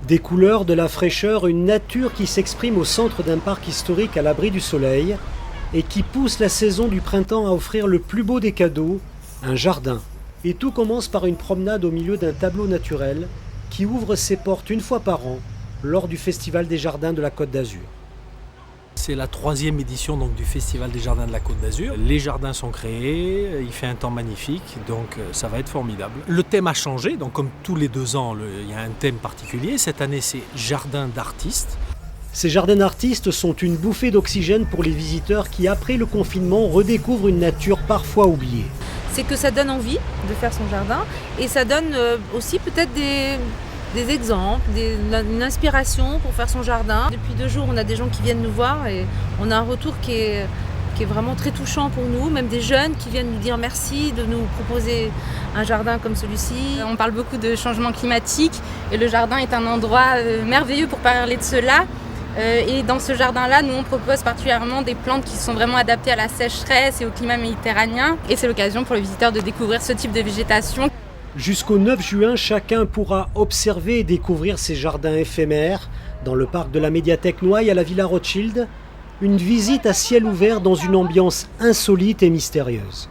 Des couleurs, de la fraîcheur, une nature qui s'exprime au centre d'un parc historique à l'abri du soleil et qui pousse la saison du printemps à offrir le plus beau des cadeaux, un jardin. Et tout commence par une promenade au milieu d'un tableau naturel qui ouvre ses portes une fois par an lors du Festival des Jardins de la Côte d'Azur. C'est la 3e édition donc, du Festival des Jardins de la Côte d'Azur. Les jardins sont créés, il fait un temps magnifique, donc ça va être formidable. Le thème a changé, donc comme tous les 2 ans, il y a un thème particulier. Cette année, c'est Jardin d'artistes. Ces jardins d'artistes sont une bouffée d'oxygène pour les visiteurs qui, après le confinement, redécouvrent une nature parfois oubliée. C'est que ça donne envie de faire son jardin et ça donne aussi peut-être des exemples, une inspiration pour faire son jardin. Depuis 2 jours, on a des gens qui viennent nous voir et on a un retour qui est vraiment très touchant pour nous, même des jeunes qui viennent nous dire merci de nous proposer un jardin comme celui-ci. On parle beaucoup de changement climatique et le jardin est un endroit merveilleux pour parler de cela. Et dans ce jardin-là, nous on propose particulièrement des plantes qui sont vraiment adaptées à la sécheresse et au climat méditerranéen. Et c'est l'occasion pour les visiteurs de découvrir ce type de végétation. Jusqu'au 9 juin, chacun pourra observer et découvrir ces jardins éphémères dans le parc de la médiathèque Noailles à la Villa Rothschild. Une visite à ciel ouvert dans une ambiance insolite et mystérieuse.